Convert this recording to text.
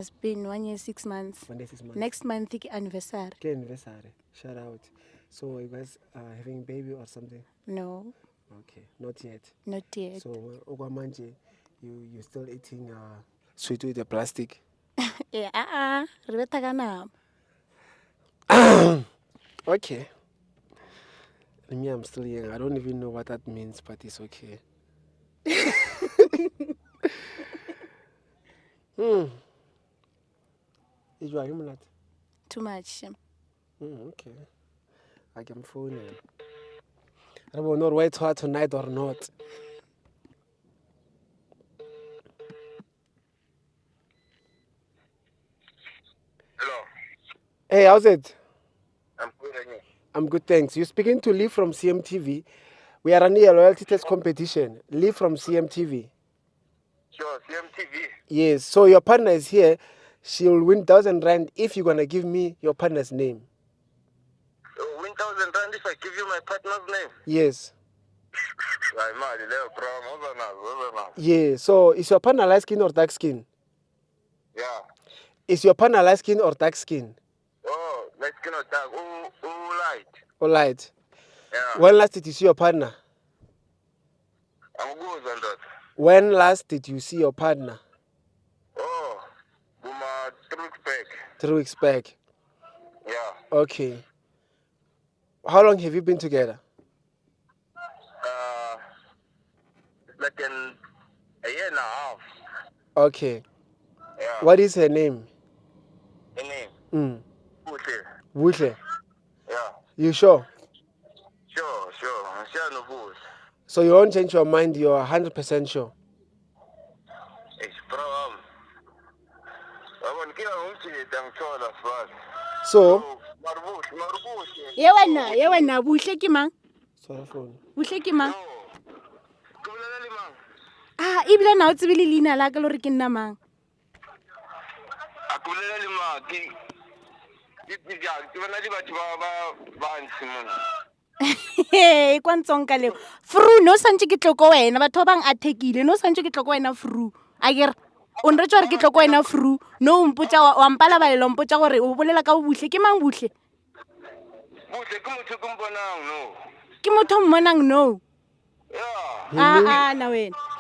It's been 1 year, 6 months. 1 day, 6 months. Next month, anniversary. Okay, anniversary. Shout out. So you guys are having a baby or something? No, Okay, not yet. not yet. So Okwamanje, you still eating sweet with the plastic? Yeah, Rebecca Ganam. Okay. Me, I'm still young. I don't even know what that means, but it's okay. Is you are Too much. okay. I can phone him. I don't know whether to tonight or not. Hello, Hey, how's it? I'm good and you? I'm good, thanks. You're speaking to Lee from CMTV. We are running a loyalty test competition. Lee from CMTV. Sure, CMTV. Yes, so your partner is here. She'll win 1,000 rand if you're gonna give me your partner's name. So, 1,000 rand if I give you my partner's name. Yes. Ay, mali, leo, bro. Yeah, so is your partner light skin or dark skin? Yeah. Is your partner light skin or dark skin? Oh, let's get on that. Light. Or light? Yeah. When last did you see your partner? I'm good on that. When last did you see your partner? Oh, Buma, 3 weeks back. 3 weeks back. Yeah. Okay. How long have you been together? Like a year and a half. Okay. Yeah. What is her name? Her name? Buhle. Buhle. Yeah. You sure? Sure. I'm sure no good. So you won't change your mind, you're 100% sure? It's problem. I want to get on to it, I'm sure that's right. So? Marubushi. Yewana, buhle ki mang? Sorry phone. Buhle ki mang? Ke bolela le mang? Ebile na o tsebile leina la ka le hore ke nna mang? A ke bolela le mang? Ke bona le batho ba ntse mona. Hey, kwa ntsong ka leo. Fru, no santse ke tloko wena, batho ba bang a thekile, no santse ke tloko wena fru. Akere o nre tswa re ke tloko wena fru. No mpotsa wa mpala ba le mpotsa gore o bolela ka buhle ke mang buhle? Buhle ke motho ke mbonang no. Ke motho mmonang no. Yeah. Na wena.